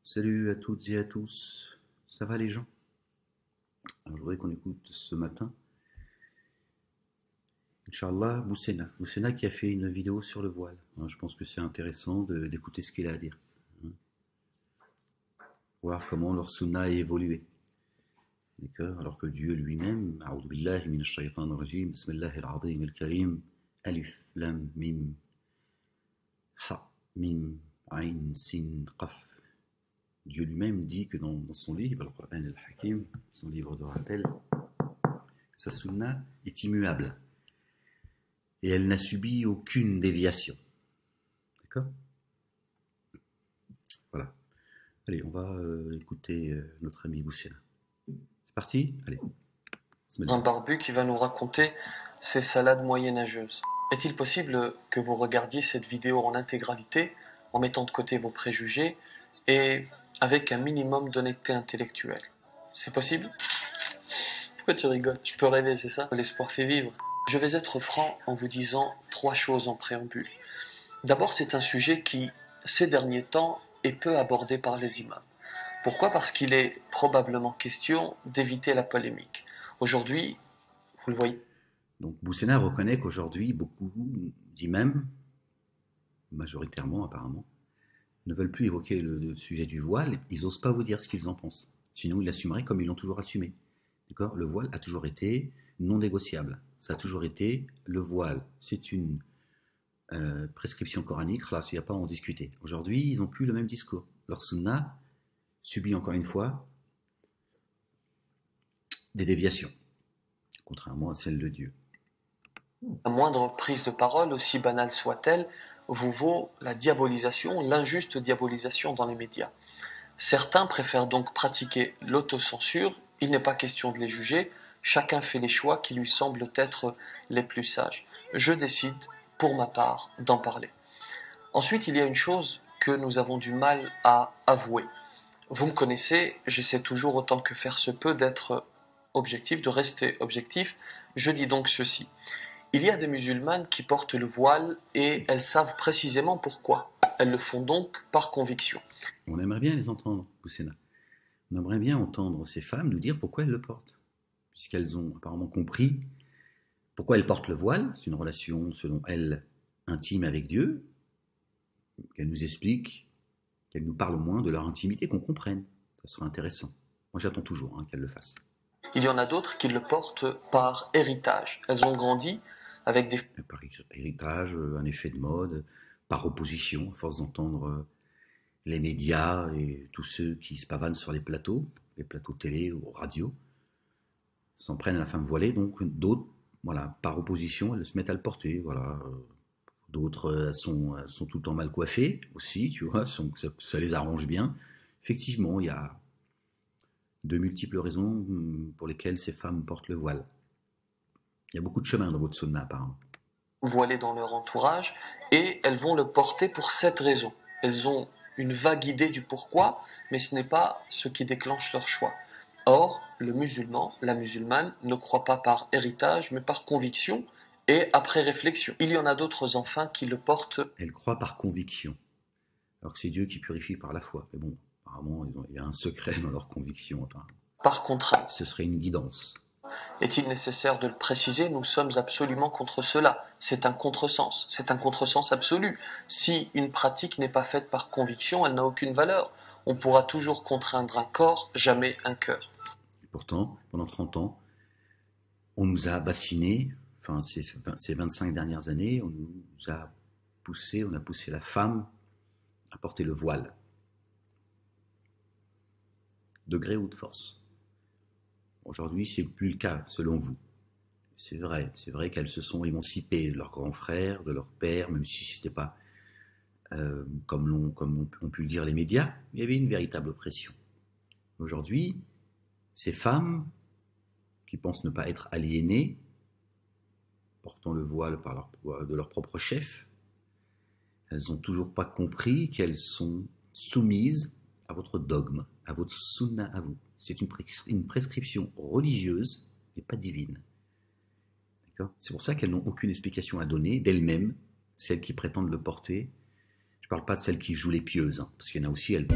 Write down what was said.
Salut à toutes et à tous. Ça va les gens? Alors, je voudrais qu'on écoute ce matin, Inch'Allah, Boussena qui a fait une vidéo sur le voile. Je pense que c'est intéressant d'écouter ce qu'il a à dire. Voir comment leur sunna a évolué. D'accord? Alors que Dieu lui-même, A'udhu billahi minash shaytanir rajim, Bismillahir azim al-karim, Alif, Lam, Mim, Ha, Mim, Ain, Sin, Qaf. Dieu lui-même dit que dans son livre, le Qur'an al-Hakim, son livre de rappel, sa sunna est immuable. Et elle n'a subi aucune déviation. D'accord? Voilà. Allez, on va écouter notre ami Boussena. C'est parti? Allez. Un barbu qui va nous raconter ses salades moyenâgeuses. Est-il possible que vous regardiez cette vidéo en intégralité, en mettant de côté vos préjugés et avec un minimum d'honnêteté intellectuelle? C'est possible? Pourquoi tu rigoles? Je peux rêver, c'est ça? L'espoir fait vivre. Je vais être franc en vous disant 3 choses en préambule. D'abord, c'est un sujet qui, ces derniers temps, est peu abordé par les imams. Pourquoi? Parce qu'il est probablement question d'éviter la polémique. Aujourd'hui, vous le voyez. Donc Boussena reconnaît qu'aujourd'hui, beaucoup d'imams, majoritairement apparemment, ne veulent plus évoquer le sujet du voile. Ils n'osent pas vous dire ce qu'ils en pensent. Sinon, ils l'assumeraient comme ils l'ont toujours assumé. D'accord? Le voile a toujours été non négociable. Ça a toujours été le voile. C'est une prescription coranique. Là, il n'y a pas à en discuter. Aujourd'hui, ils n'ont plus le même discours. Leur sunna subit encore une fois des déviations, contrairement à celle de Dieu. La moindre prise de parole, aussi banale soit-elle, vous vaut la diabolisation, l'injuste diabolisation dans les médias. Certains préfèrent donc pratiquer l'autocensure. Il n'est pas question de les juger. Chacun fait les choix qui lui semblent être les plus sages. Je décide, pour ma part, d'en parler. Ensuite, il y a une chose que nous avons du mal à avouer. Vous me connaissez, j'essaie toujours autant que faire se peut d'être objectif, de rester objectif. Je dis donc ceci. Il y a des musulmanes qui portent le voile et elles savent précisément pourquoi. Elles le font donc par conviction. On aimerait bien les entendre, Boussena. On aimerait bien entendre ces femmes nous dire pourquoi elles le portent. Puisqu'elles ont apparemment compris pourquoi elles portent le voile. C'est une relation, selon elles, intime avec Dieu. Qu'elles nous expliquent, qu'elles nous parlent au moins de leur intimité, qu'on comprenne. Ça serait intéressant. Moi, j'attends toujours qu'elles le fassent. Il y en a d'autres qui le portent par héritage. Elles ont grandi avec des... Par héritage, un effet de mode, par opposition, à force d'entendre les médias et tous ceux qui se pavanent sur les plateaux télé ou radio, s'en prennent à la femme voilée. Donc d'autres, voilà, par opposition, elles se mettent à le porter. Voilà. D'autres sont tout le temps mal coiffées aussi, tu vois, ça les arrange bien. Effectivement, il y a de multiples raisons pour lesquelles ces femmes portent le voile. Il y a beaucoup de chemin dans votre sunna, apparemment. Voilées dans leur entourage, et elles vont le porter pour cette raison. Elles ont une vague idée du pourquoi, mais ce n'est pas ce qui déclenche leur choix. Or, le musulman, la musulmane, ne croit pas par héritage, mais par conviction et après réflexion. Il y en a d'autres enfin qui le portent. Elles croient par conviction, alors que c'est Dieu qui purifie par la foi. Mais bon, apparemment, il y a un secret dans leur conviction. Apparemment. Par contrainte. Ce serait une guidance. Est-il nécessaire de le préciser? Nous sommes absolument contre cela. C'est un contresens absolu. Si une pratique n'est pas faite par conviction, elle n'a aucune valeur. On pourra toujours contraindre un corps, jamais un cœur. Et pourtant, pendant 30 ans, on nous a bassinés, enfin ces 25 dernières années, on a poussé la femme à porter le voile, de gré ou de force. Aujourd'hui, c'est plus le cas, selon vous. C'est vrai qu'elles se sont émancipées de leurs grands frères, de leurs pères, même si ce n'était pas comme ont pu le dire les médias. Il y avait une véritable oppression. Aujourd'hui, ces femmes qui pensent ne pas être aliénées, portant le voile de leur propre chef, elles n'ont toujours pas compris qu'elles sont soumises à votre dogme, à votre sunna à vous. C'est une prescription religieuse et pas divine. C'est pour ça qu'elles n'ont aucune explication à donner d'elles-mêmes, celles qui prétendent le porter. Je ne parle pas de celles qui jouent les pieuses, parce qu'il y en a aussi, elles...